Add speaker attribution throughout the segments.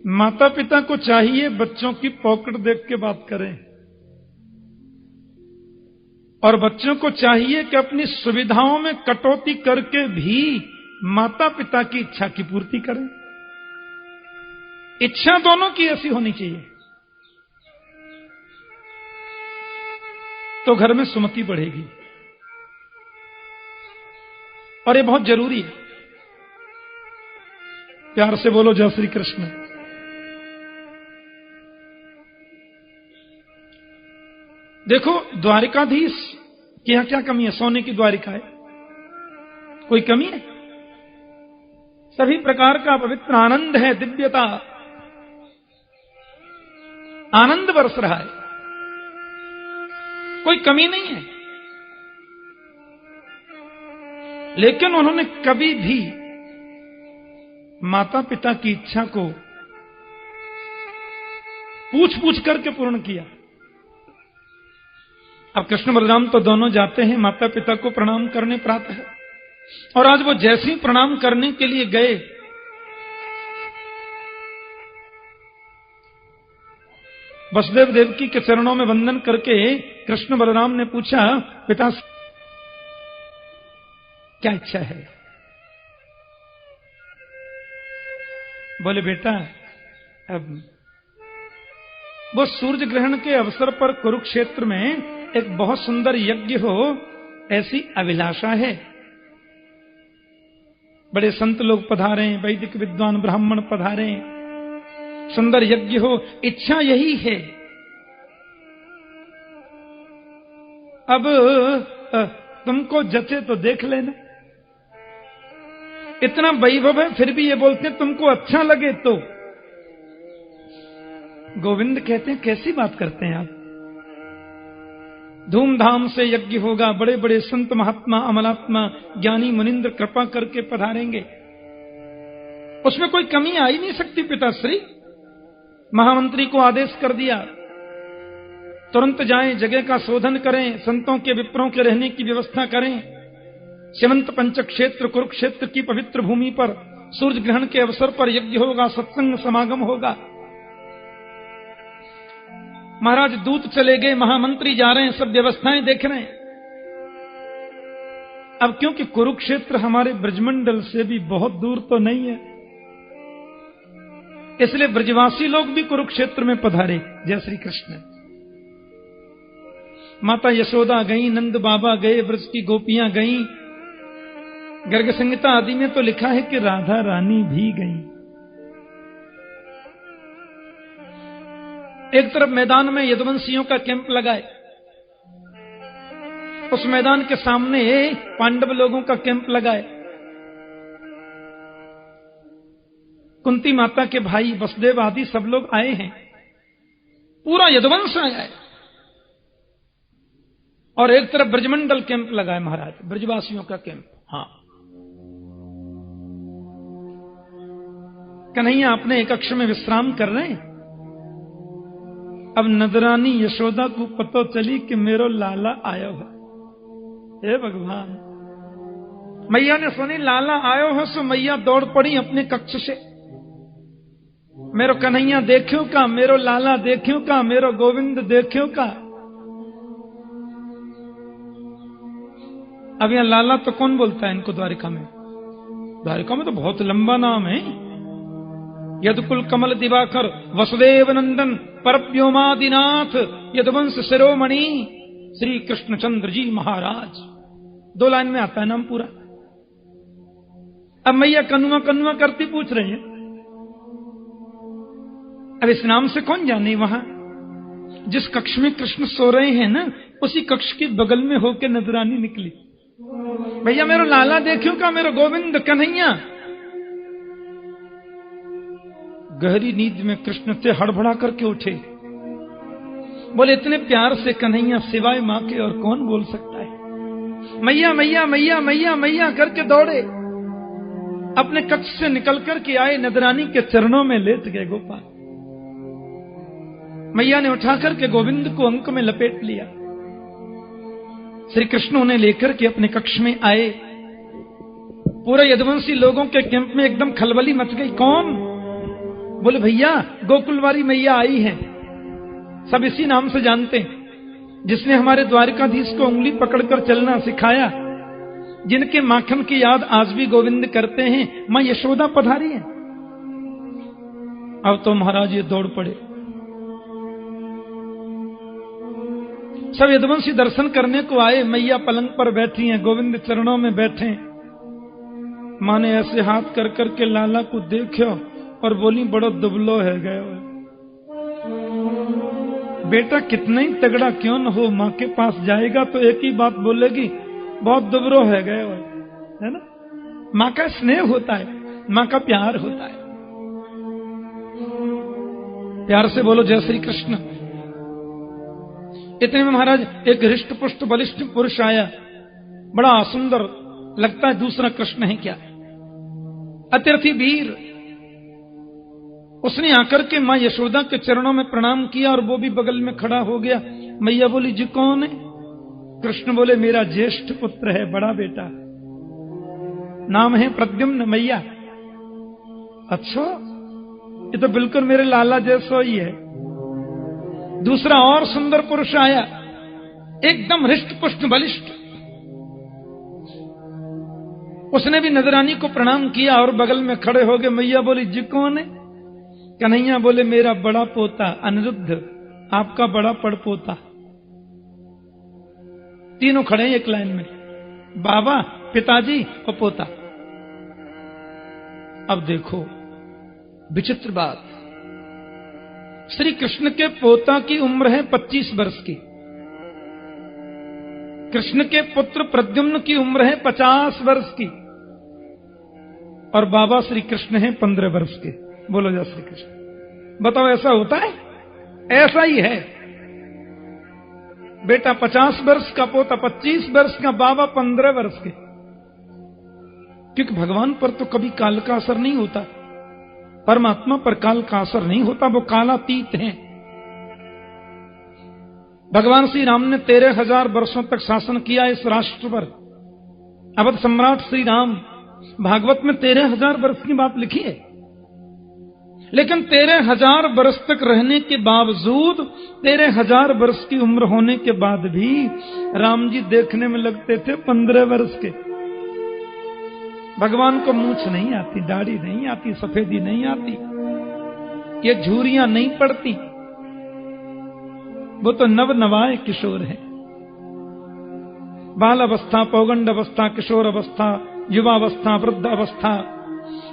Speaker 1: माता पिता को चाहिए बच्चों की पॉकेट देख के बात करें, और बच्चों को चाहिए कि अपनी सुविधाओं में कटौती करके भी माता पिता की इच्छा की पूर्ति करें। इच्छा दोनों की ऐसी होनी चाहिए, तो घर में सुमति बढ़ेगी, और ये बहुत जरूरी है। प्यार से बोलो जय श्री कृष्ण। देखो, द्वारिकाधीश के यहां क्या कमी है? सोने की द्वारिका है, कोई कमी है? सभी प्रकार का पवित्र आनंद है, दिव्यता, आनंद बरस रहा है, कोई कमी नहीं है। लेकिन उन्होंने कभी भी माता पिता की इच्छा को पूछ पूछ करके पूर्ण किया। अब कृष्ण बलराम तो दोनों जाते हैं माता पिता को प्रणाम करने प्रातः, और आज वो जैसे ही प्रणाम करने के लिए गए, वसुदेव देवकी के चरणों में वंदन करके कृष्ण बलराम ने पूछा, पिता क्या इच्छा है? बोले, बेटा, अब वो सूर्य ग्रहण के अवसर पर कुरुक्षेत्र में एक बहुत सुंदर यज्ञ हो, ऐसी अभिलाषा है। बड़े संत लोग पधारे, वैदिक विद्वान ब्राह्मण पधारे, सुंदर यज्ञ हो, इच्छा यही है। अब तुमको जचे तो देख लेना। इतना वैभव है, फिर भी ये बोलते हैं तुमको अच्छा लगे तो। गोविंद कहते हैं, कैसी बात करते हैं आप? धूमधाम से यज्ञ होगा, बड़े बड़े संत महात्मा अमलात्मा ज्ञानी मुनिंद्र कृपा करके पधारेंगे, उसमें कोई कमी आ ही नहीं सकती। पिताश्री महामंत्री को आदेश कर दिया, तुरंत जाएं, जगह का शोधन करें, संतों के विप्रों के रहने की व्यवस्था करें। सीमंत पंचक्षेत्र कुरुक्षेत्र की पवित्र भूमि पर सूर्य ग्रहण के अवसर पर यज्ञ होगा, सत्संग समागम होगा। महाराज दूत चले गए, महामंत्री जा रहे हैं, सब व्यवस्थाएं देख रहे हैं। अब क्योंकि कुरुक्षेत्र हमारे ब्रजमंडल से भी बहुत दूर तो नहीं है, इसलिए ब्रजवासी लोग भी कुरुक्षेत्र में पधारे। जय श्री कृष्ण। माता यशोदा गई, नंद बाबा गए, ब्रज की गोपियां गईं। गर्ग संहिता आदि में तो लिखा है कि राधा रानी भी गई। एक तरफ मैदान में यदुवंशियों का कैंप लगाए, उस मैदान के सामने पांडव लोगों का कैंप लगाए। कुंती माता के भाई वसुदेव आदि सब लोग आए हैं, पूरा यदुवंश आया है। और एक तरफ ब्रजमंडल कैंप लगाए महाराज, ब्रजवासियों का कैंप। हाँ, कन्हैया अपने एक कक्ष में विश्राम कर रहे हैं। अब नदरानी यशोदा को पता चली कि मेरो लाला आयो है। हे भगवान, मैया ने सुनी लाला आयो है, सो मैया दौड़ पड़ी अपने कक्ष से। मेरो कन्हैया देखियो का, मेरो लाला देखियो का, मेरो गोविंद देखियो का। अब यहां लाला तो कौन बोलता है इनको द्वारिका में? द्वारिका में तो बहुत लंबा नाम है। यदुकुल कमल दिवाकर वसुदेव नंदन परव्योमादिनाथ यदुवंश शिरोमणि श्री कृष्णचंद्र जी महाराज। 2 लाइन में आता है नाम पूरा। अब मैया कनुआ कनुआ करती पूछ रही है, अब इस नाम से कौन जाने? वहां जिस कक्ष में कृष्ण सो रहे हैं ना, उसी कक्ष के बगल में होके नजरानी निकली। भैया मेरो लाला देखियो का, मेरो गोविंद कन्हैया। गहरी नींद में कृष्ण से हड़बड़ा करके उठे, बोले इतने प्यार से कन्हैया सिवाय मां के और कौन बोल सकता है? मैया मैया मैया मैया मैया करके दौड़े, अपने कक्ष से निकल करके आए, नदरानी के चरणों में लेट गए। गोपाल मैया ने उठा करके गोविंद को अंक में लपेट लिया। श्री कृष्ण उन्हें लेकर के अपने कक्ष में आए। पूरे यदुवंशी लोगों के कैंप में एकदम खलबली मच गई। कौन? बोले भैया गोकुलवारी मैया आई है, सब इसी नाम से जानते हैं, जिसने हमारे द्वारकाधीश को उंगली पकड़कर चलना सिखाया, जिनके माखन की याद आज भी गोविंद करते हैं, मां यशोदा पधारी है। अब तो महाराज ये दौड़ पड़े, सब यदुवंशी दर्शन करने को आए। मैया पलंग पर बैठी हैं, गोविंद चरणों में बैठे। मां ने ऐसे हाथ कर करके लाला को देखो और बोली बड़ा दुबलो है गए। बेटा कितना ही तगड़ा क्यों न हो, मां के पास जाएगा तो एक ही बात बोलेगी, बहुत दुबरो है गए, है ना। मां का स्नेह होता है, मां का प्यार होता है। प्यार से बोलो जय श्री कृष्ण। इतने में महाराज एक हृष्ट पुष्ट बलिष्ठ पुरुष आया, बड़ा सुंदर लगता है, दूसरा कृष्ण है क्या, अतिरथी वीर। उसने आकर के मां यशोदा के चरणों में प्रणाम किया और वो भी बगल में खड़ा हो गया। मैया बोली जी कौन है? कृष्ण बोले मेरा ज्येष्ठ पुत्र है, बड़ा बेटा, नाम है प्रद्युम्न। मैया अच्छा, ये तो बिल्कुल मेरे लाला जैसा ही है। दूसरा और सुंदर पुरुष आया, एकदम हृष्ट पुष्ट बलिष्ठ। उसने भी नजरानी को प्रणाम किया और बगल में खड़े हो गए। मैया बोली जी कौन है? कन्हैया बोले मेरा बड़ा पोता अनिरुद्ध, आपका बड़ा पड़पोता। तीनों खड़े हैं एक लाइन में, बाबा, पिताजी और पोता। अब देखो विचित्र बात, श्री कृष्ण के पोता की उम्र है 25 वर्ष की, कृष्ण के पुत्र प्रद्युम्न की उम्र है 50 वर्ष की, और बाबा श्री कृष्ण है 15 वर्ष के। बोलो जय श्री कृष्ण। बताओ ऐसा होता है? ऐसा ही है। बेटा 50 वर्ष का, पोता 25 वर्ष का, बाबा 15 वर्ष के। क्योंकि भगवान पर तो कभी काल का असर नहीं होता, परमात्मा पर काल का असर नहीं होता, वो कालातीत हैं। भगवान श्री राम ने 13,000 वर्षों तक शासन किया इस राष्ट्र पर। अवध सम्राट श्री राम, भागवत में 13,000 वर्ष की बात लिखी है, लेकिन 13,000 वर्ष तक रहने के बावजूद, 13,000 वर्ष की उम्र होने के बाद भी राम जी देखने में लगते थे 15 वर्ष के। भगवान को मूंछ नहीं आती, दाढ़ी नहीं आती, सफेदी नहीं आती, ये झुर्रियां नहीं पड़ती, वो तो नव नवाए किशोर है। बाल अवस्था, पौगंड अवस्था, किशोर अवस्था, युवावस्था, वृद्ध अवस्था।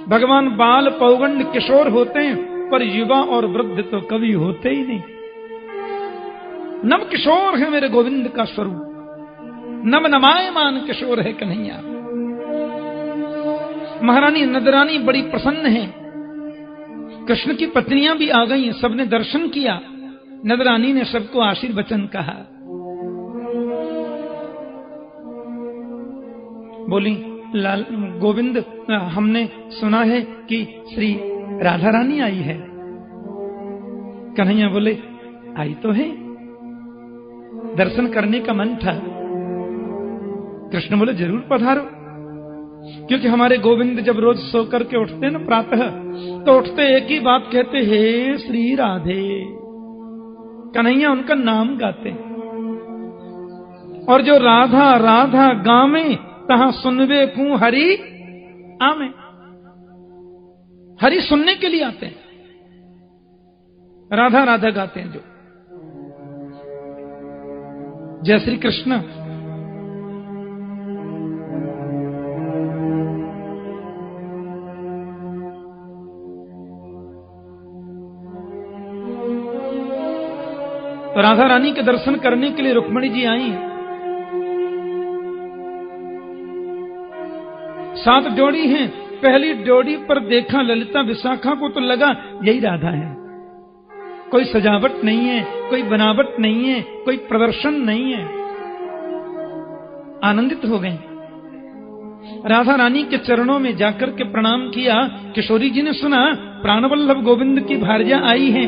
Speaker 1: भगवान बाल, पौगंड, किशोर होते हैं, पर युवा और वृद्ध तो कभी होते ही नहीं। नव किशोर है मेरे गोविंद का स्वरूप, नव नमायमान किशोर है कन्हैया। महारानी नंदरानी बड़ी प्रसन्न है, कृष्ण की पत्नियां भी आ गई, सबने दर्शन किया। नंदरानी ने सबको आशीर्वचन कहा। बोली लाल गोविंद, हमने सुना है कि श्री राधा रानी आई है। कन्हैया बोले आई तो है, दर्शन करने का मन था। कृष्ण बोले जरूर पधारो, क्योंकि हमारे गोविंद जब रोज सो करके उठते ना प्रातः, तो उठते एक ही बात कहते, हे श्री राधे। कन्हैया उनका नाम गाते, और जो राधा राधा गावे तहां सुनवे कू हरि आमे। हरि सुनने के लिए आते हैं, राधा राधा गाते हैं जो। जय श्री कृष्ण। तो राधा रानी के दर्शन करने के लिए रुक्मिणी जी आई हैं। 7 जोड़ी हैं। पहली जोड़ी पर देखा ललिता विशाखा को तो लगा यही राधा है। कोई सजावट नहीं है, कोई बनावट नहीं है, कोई प्रदर्शन नहीं है। आनंदित हो गए। राधा रानी के चरणों में जाकर के प्रणाम किया। किशोरी जी ने सुना प्राणवल्लभ गोविंद की भार्या आई है,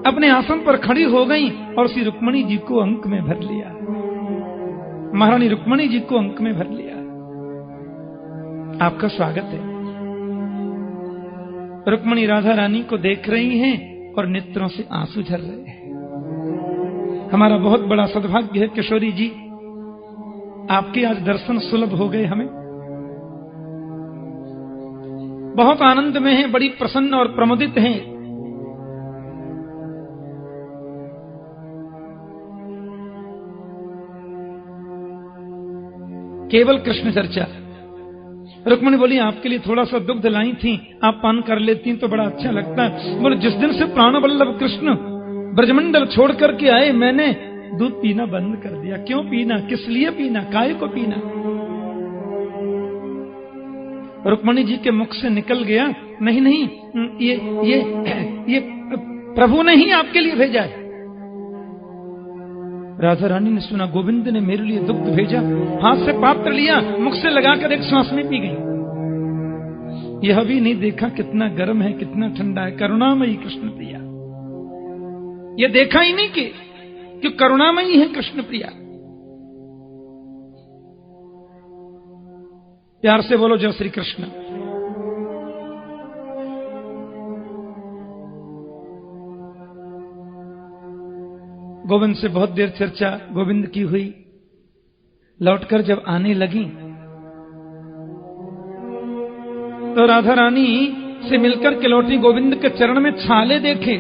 Speaker 1: अपने आसन पर खड़ी हो गई और श्री रुक्मिणी जी को अंक में भर लिया। महारानी रुक्मिणी जी को अंक में भर लिया। आपका स्वागत है। रुक्मणी राधा रानी को देख रही हैं और नेत्रों से आंसू झर रहे हैं। हमारा बहुत बड़ा सद्भाग्य है किशोरी जी, आपके आज दर्शन सुलभ हो गए। हमें बहुत आनंद में हैं, बड़ी प्रसन्न और प्रमुदित हैं। केवल कृष्ण चर्चा। रुक्मणी बोली आपके लिए थोड़ा सा दुग्ध लाई थी, आप पान कर लेती तो बड़ा अच्छा लगता। बोले जिस दिन से प्राणवल्लभ कृष्ण ब्रजमंडल छोड़ करके आए, मैंने दूध पीना बंद कर दिया। क्यों पीना, किस लिए पीना, काय को पीना? रुक्मणी जी के मुख से निकल गया, नहीं नहीं, ये प्रभु ने ही आपके लिए भेजा है। राधा रानी ने सुना गोविंद ने मेरे लिए दुग्ध भेजा, हाथ से पात्र लिया, मुख से लगाकर एक श्वास में पी गई। यह भी नहीं देखा कितना गर्म है, कितना ठंडा है। करुणामयी कृष्ण प्रिया, यह देखा ही नहीं कि करुणामयी है कृष्ण प्रिया। प्यार से बोलो जय श्री कृष्ण। गोविंद से बहुत देर चर्चा गोविंद की हुई। लौटकर जब आने लगी तो राधा रानी से मिलकर के लौटी, गोविंद के चरण में छाले देखे।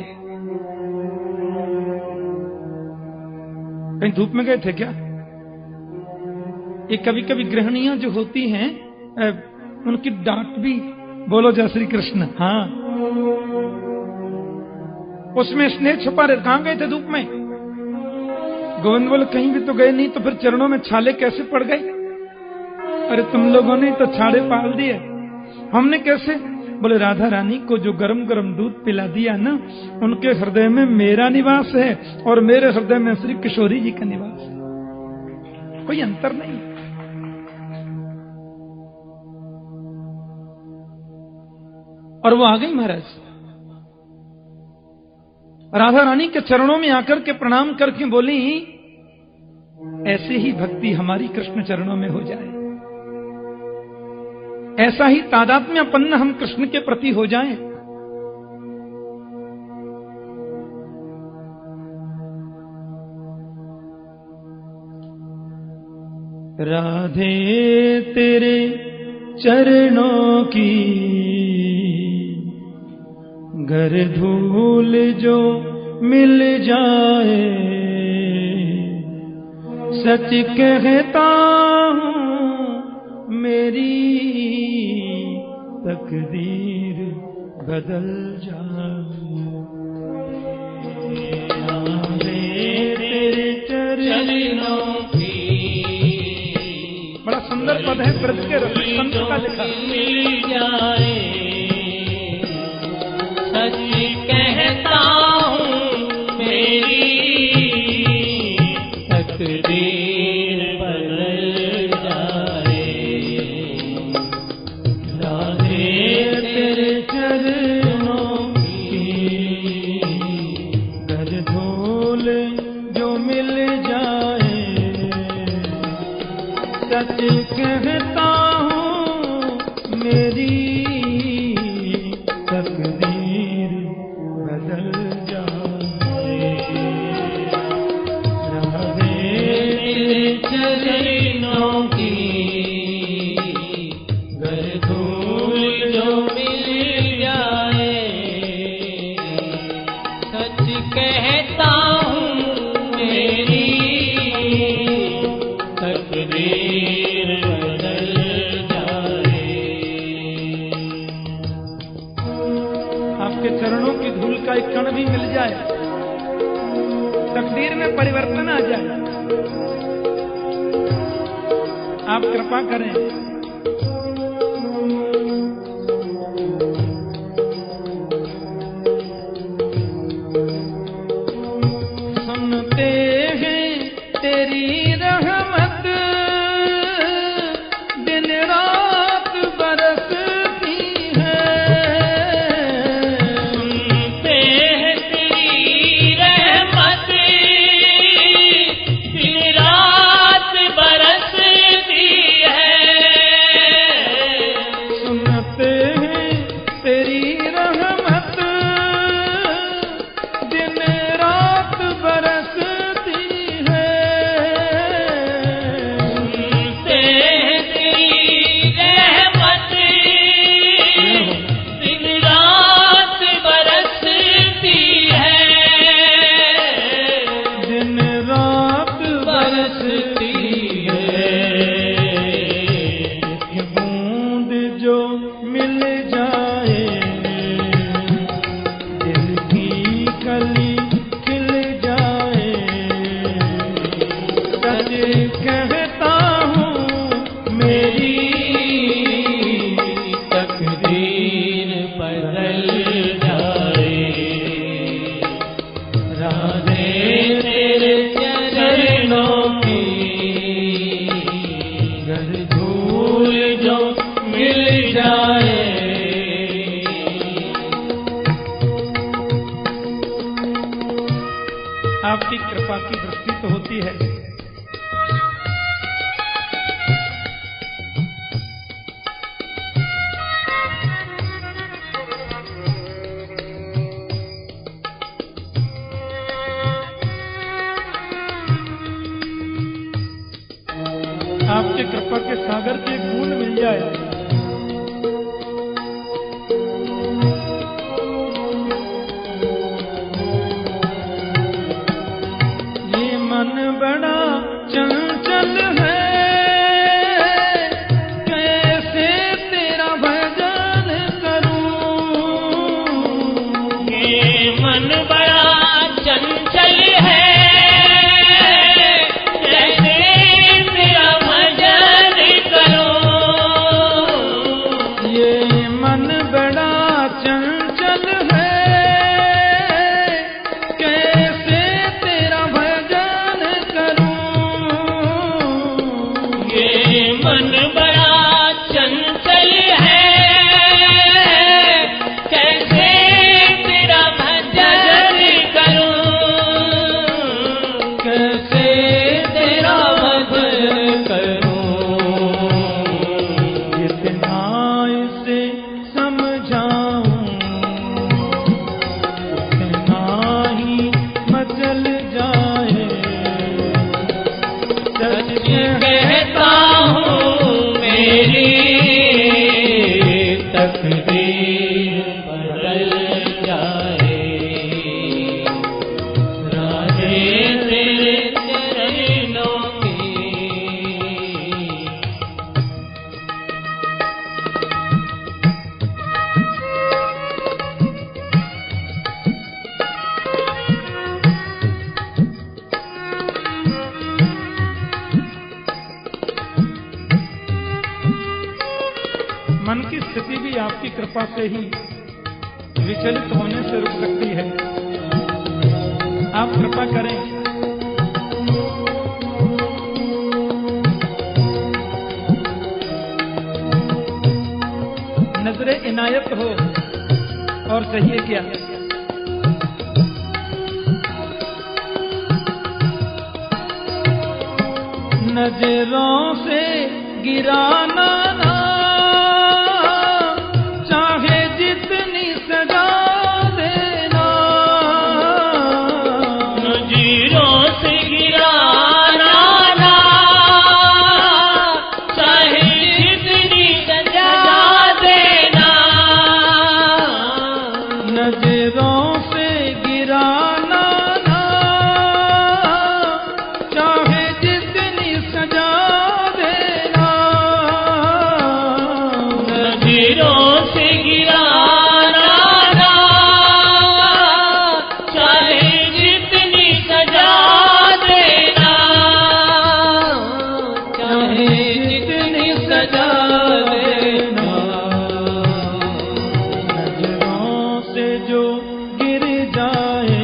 Speaker 1: कहीं धूप में गए थे क्या? ये कभी कभी गृहिणियां जो होती हैं, उनकी डांट भी, बोलो जय श्री कृष्ण, हाँ, उसमें स्नेह छुपा रहे। कहां गए थे धूप में? गोविंद बोले कहीं भी तो गए नहीं, तो फिर चरणों में छाले कैसे पड़ गए? अरे तुम लोगों ने तो छाले पाल दिए, हमने कैसे? बोले राधा रानी को जो गरम गरम दूध पिला दिया ना, उनके हृदय में मेरा निवास है और मेरे हृदय में श्री किशोरी जी का निवास है, कोई अंतर नहीं। और वो आ गई महाराज, राधा रानी के चरणों में आकर के प्रणाम करके बोली, ऐसे ही भक्ति हमारी कृष्ण चरणों में हो जाए, ऐसा ही तादात्म्यपन्न हम कृष्ण के प्रति हो जाएं। राधे तेरे चरणों की गर धूल जो मिल जाए, सच कहता हूँ मेरी तकदीर बदल जाए। तेरे चरणों की, बड़ा सुंदर पद है, ब्रज के संत का लिखा।
Speaker 2: मिल जाए, सच कहता हूँ मेरी तकदीर बदल जाए। राधे तेरे चरणों की गर धूल जो मिल जाए, सच कहता हूँ मेरी तकदीर बदल जाए। राधे तेरे चरणों की गर धूल जो मिल जाए, सच कहता हूँ मेरी तकदीर बदल जाए।
Speaker 1: आपके चरणों की धूल का एक कण भी मिल जाए, तकदीर में परिवर्तन आ जाए। आप कृपा करें। सुनते हैं तेरी रहमत दिन रात बरसती है।
Speaker 2: सुनते हैं तेरी रहमत दिन रात बरसती है।
Speaker 1: रहमत दिन रात बरसती है।
Speaker 2: सुनते हैं तेरी रहमत दिन रात बरसती है।
Speaker 1: दिन रात बरसती है। एक बूंद जो मिल जाए दिल की कली खिल जाए। सच कहता हूँ मेरी
Speaker 2: तकदीर बदल जाए। राधे तेरे चरणों की
Speaker 1: घर
Speaker 2: धूल जो मिल जाए।
Speaker 1: आपकी कृपा की दृष्टि तो होती है। आपके कृपा के सागर के बूंद मिल जाए। ये मन बड़ा चंचल है कैसे तेरा भजन करूं।
Speaker 2: ये मन बड़ा चंचल है कैसे तेरा भजन करूं।
Speaker 1: ये मन बड़ा चंचल है कैसे तेरा भजन करूं।
Speaker 2: ये मन बड़ा चंचल है कैसे तेरा भजन करूं।
Speaker 1: कैसे
Speaker 2: तेरा भजन करूं।
Speaker 1: जितना इसे समझाऊं उतना ही मचल जाए। सच
Speaker 2: कहता हूँ मेरी तकदीर बदल जाए। राधे तेरे चरणों की
Speaker 1: मन की स्थिति भी आपकी कृपा से ही विचलित होने से रुक सकती है। आप कृपा करें। नजरे इनायत हो और चाहिए क्या। नजरों से गिराना ना चाहे जितनी सजा देना।
Speaker 2: नजरों से गिराना ना चाहे जितनी सजा देना।
Speaker 1: नजरों से गिराना ना चाहे जितनी सजा देना।
Speaker 2: नजरों से गिराना ना चाहे जितनी सजा देना। चाहे जितनी सजा देना।
Speaker 1: नजरों से जो गिर जाए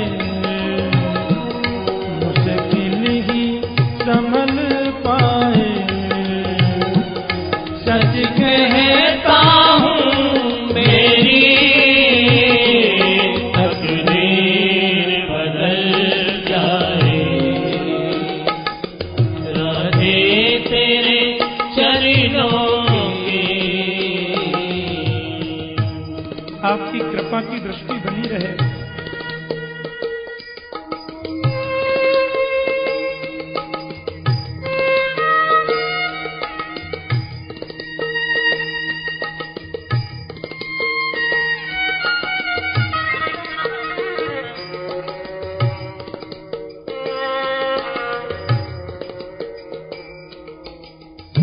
Speaker 1: मुश्किल ही संभल पाए।
Speaker 2: सच कहता हूँ मेरी तकदीर बदल जाए। राधे तेरे चरणों की
Speaker 1: आपकी कृपा कृपा की दृष्टि बनी रहे।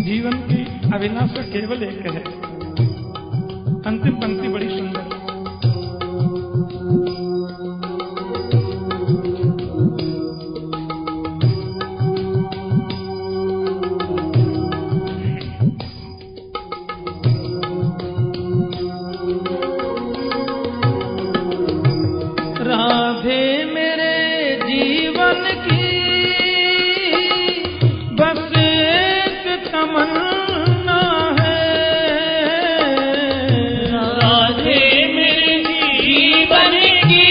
Speaker 1: जीवन की अभिलाषा केवल एक है। अंतिम पंक्ति बड़ी सुंदर। राधे मेरे जीवन की बस एक तमन्ना है।
Speaker 2: राधे मेरे जीवन की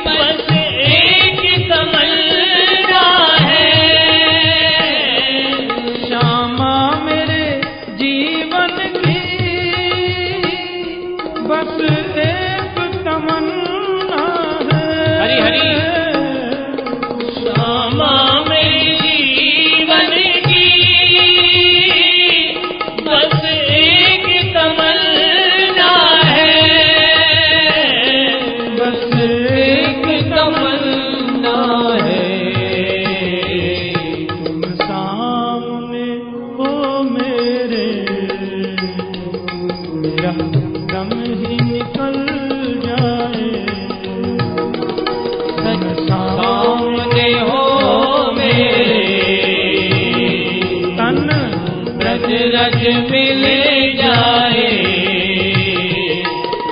Speaker 2: बस एक तमन्ना है।
Speaker 1: श्यामा मेरे जीवन की बस एक तमन्ना है।
Speaker 2: हरि हरि। श्यामा मेरे जीवन की बस एक तमन्ना है।
Speaker 1: बस एक
Speaker 2: तमन्ना है।
Speaker 1: तुम सामने हो मेरे, मेरा दम ही निकल जाए। तुम
Speaker 2: सामने हो मेरे,
Speaker 1: तन
Speaker 2: ब्रज रज मिल जाए।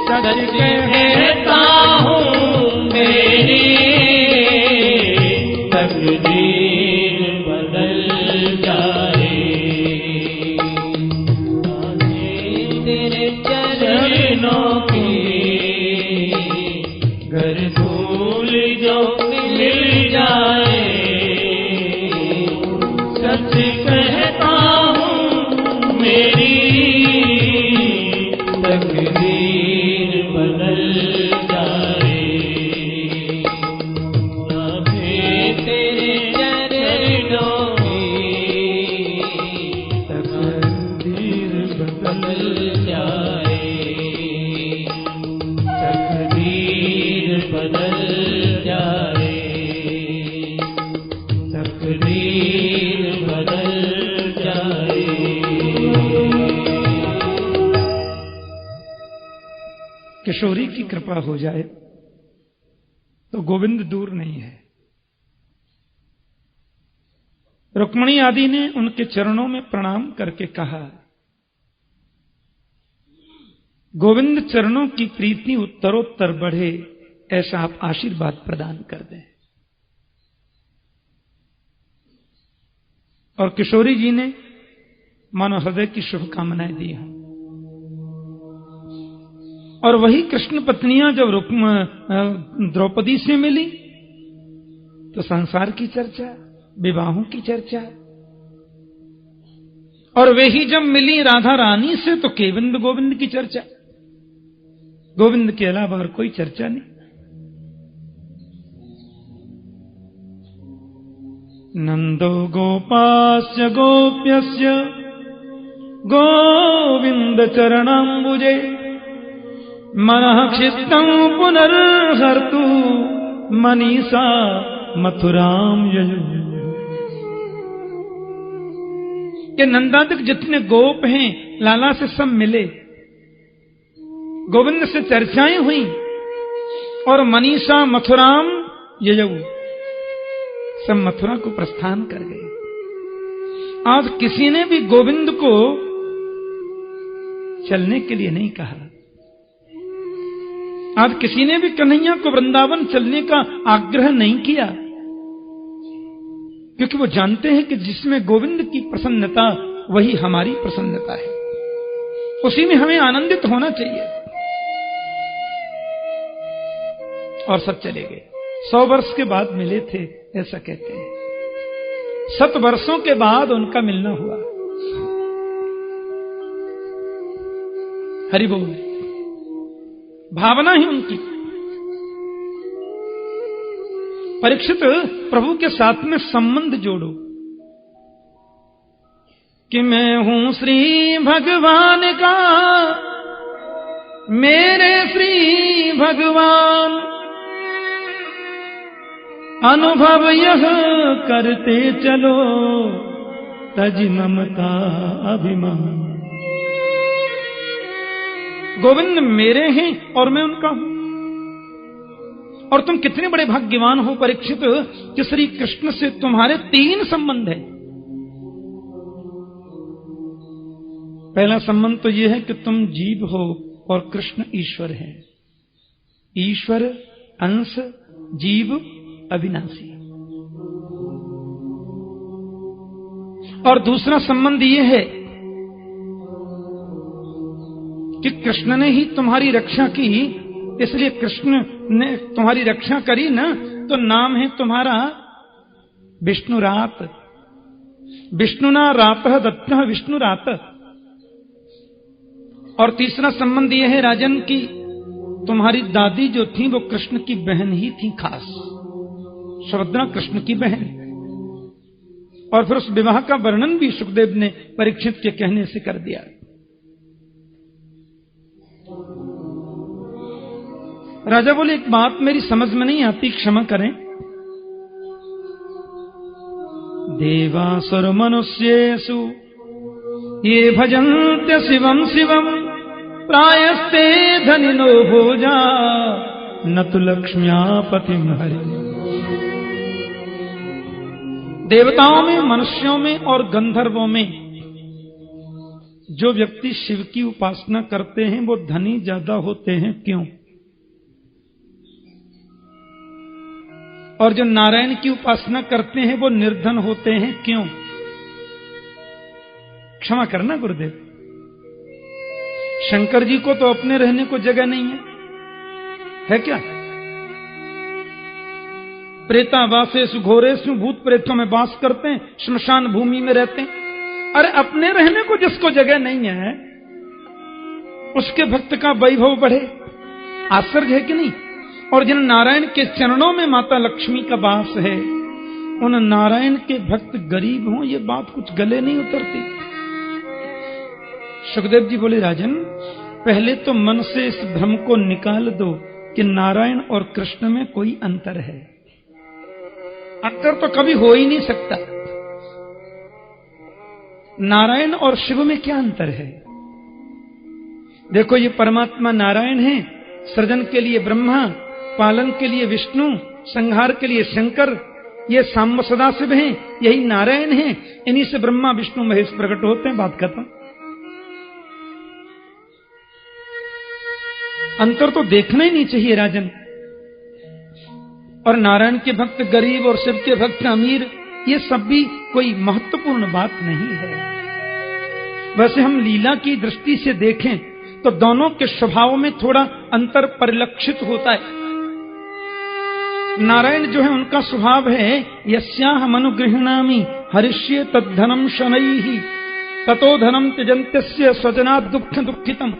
Speaker 1: सच
Speaker 2: सच
Speaker 1: कहे
Speaker 2: कहता हूँ मेरी तकदीर बदल जाए। तेरे चरणों की घर धूल जो मिल जाए। सच कहता हूँ मेरी तकदीर बदल जाए। राधे तेरे चरणों की
Speaker 1: तकदीर
Speaker 2: बदल जाए। तकदीर बदल जाए। तकदीर बदल जाए।
Speaker 1: किशोरी की कृपा हो जाए तो गोविंद दूर नहीं है। रुक्मिणी आदि ने उनके चरणों में प्रणाम करके कहा, गोविंद चरणों की प्रीति उत्तरोत्तर बढ़े, ऐसा आप आशीर्वाद प्रदान कर दें। और किशोरी जी ने मानो हृदय की शुभकामनाएं दी हैं। और वही कृष्ण पत्नियां जब द्रौपदी से मिली तो संसार की चर्चा, विवाहों की चर्चा। और वे ही जब मिली राधा रानी से तो केवल गोविंद की चर्चा। गोविंद के अलावा और कोई चर्चा नहीं। नंदो गोपास्य गोप्यस्य गोविंद चरणाम्बुजे मनः क्षिप्तं पुनर्हर्तु मनीषा मथुराम यजु। के नंदादिक जितने गोप हैं लाला से सब मिले, गोविंद से चर्चाएं हुई और मनीषा मथुराम यजु सब मथुरा को प्रस्थान कर गए। आज किसी ने भी गोविंद को चलने के लिए नहीं कहा। आज किसी ने भी कन्हैया को वृंदावन चलने का आग्रह नहीं किया, क्योंकि वो जानते हैं कि जिसमें गोविंद की प्रसन्नता वही हमारी प्रसन्नता है, उसी में हमें आनंदित होना चाहिए। और सब चले गए। 100 वर्ष के बाद मिले थे ऐसा कहते हैं। 7 वर्षों के बाद उनका मिलना हुआ। हरि बोल। भावना ही उनकी। परीक्षित, प्रभु के साथ में संबंध जोड़ो कि मैं हूं श्री भगवान का, मेरे श्री भगवान, अनुभव यह करते चलो, तज ममता अभिमान। गोविंद मेरे हैं और मैं उनका हूं। और तुम कितने बड़े भाग्यवान हो परीक्षित कि श्री कृष्ण से तुम्हारे 3 संबंध हैं। पहला संबंध तो यह है कि तुम जीव हो और कृष्ण ईश्वर है। ईश्वर अंश, जीव अविनाशी। और दूसरा संबंध यह है कि कृष्ण ने ही तुम्हारी रक्षा की, इसलिए कृष्ण ने तुम्हारी रक्षा करी ना, तो नाम है तुम्हारा विष्णुरात। विष्णुना रातः दत्तः विष्णुरात। और तीसरा संबंध यह है राजन की तुम्हारी दादी जो थी वो कृष्ण की बहन ही थी, खास सुभद्रा कृष्ण की बहन। और फिर उस विवाह का वर्णन भी सुखदेव ने परीक्षित के कहने से कर दिया। राजा बोले, एक बात मेरी समझ में नहीं आती, क्षमा करें। देवासुर मनुष्येषु ये भजन्ते शिवम शिवम, प्रायस्ते धनिनो भोजा, न तु लक्ष्म्या पतिम हरि। देवताओं में, मनुष्यों में और गंधर्वों में जो व्यक्ति शिव की उपासना करते हैं वो धनी ज्यादा होते हैं, क्यों? और जो नारायण की उपासना करते हैं वो निर्धन होते हैं, क्यों? क्षमा करना गुरुदेव, शंकर जी को तो अपने रहने को जगह नहीं है क्या? प्रेतावासेषु घोरेषु, भूत प्रेतों में वास करते हैं, श्मशान भूमि में रहते हैं। अरे अपने रहने को जिसको जगह नहीं है उसके भक्त का वैभव बढ़े, आश्चर्य है कि नहीं? और जिन नारायण के चरणों में माता लक्ष्मी का वास है, उन नारायण के भक्त गरीब हों, ये बात कुछ गले नहीं उतरती। सुखदेव जी बोले, राजन पहले तो मन से इस भ्रम को निकाल दो कि नारायण और कृष्ण में कोई अंतर है। अंतर तो कभी हो ही नहीं सकता। नारायण और शिव में क्या अंतर है? देखो, ये परमात्मा नारायण है, सृजन के लिए ब्रह्मा, पालन के लिए विष्णु, संहार के लिए शंकर, ये सांब सदाशिव हैं, यही नारायण हैं। इन्हीं से ब्रह्मा विष्णु महेश प्रकट होते हैं, बात खत्म। अंतर तो देखना ही नहीं चाहिए राजन। और नारायण के भक्त गरीब और शिव के भक्त अमीर, ये सब भी कोई महत्वपूर्ण बात नहीं है। वैसे हम लीला की दृष्टि से देखें तो दोनों के स्वभाव में थोड़ा अंतर परिलक्षित होता है। नारायण जो है उनका स्वभाव है, यस्याहम् अनुगृह्णामि हरिष्ये तद्धनम शनैः, ततो धनम त्यजन्त्यस्य स्वजनात् दुःख दुःखितम्।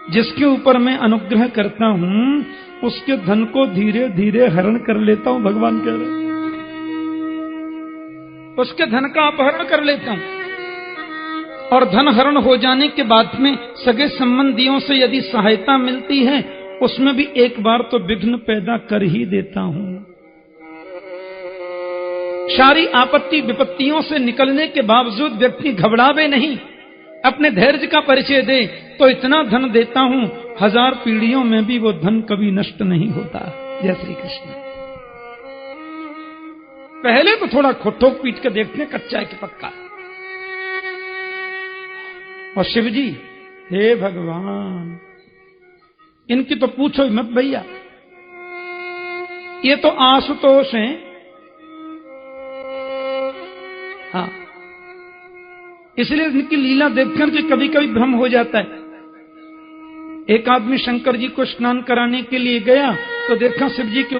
Speaker 1: जिसके ऊपर मैं अनुग्रह करता हूं उसके धन को धीरे धीरे हरण कर लेता हूं, भगवान कह रहे, उसके धन का अपहरण कर लेता हूं। और धन हरण हो जाने के बाद में सगे संबंधियों से यदि सहायता मिलती है उसमें भी एक बार तो विघ्न पैदा कर ही देता हूं। सारी आपत्ति विपत्तियों से निकलने के बावजूद व्यक्ति घबरावे नहीं, अपने धैर्य का परिचय दे, तो इतना धन देता हूं 1000 पीढ़ियों में भी वो धन कभी नष्ट नहीं होता। जय श्री कृष्ण। पहले तो थोड़ा ठोक पीट के देखते, कच्चा है कि पक्का। और शिव जी, हे भगवान, इनकी तो पूछो ही मत भैया। ये तो आशुतोष हैं। हाँ, इसलिए इनकी लीला देखकर के कभी कभी भ्रम हो जाता है। एक आदमी शंकर जी को स्नान कराने के लिए गया तो देखा शिव जी के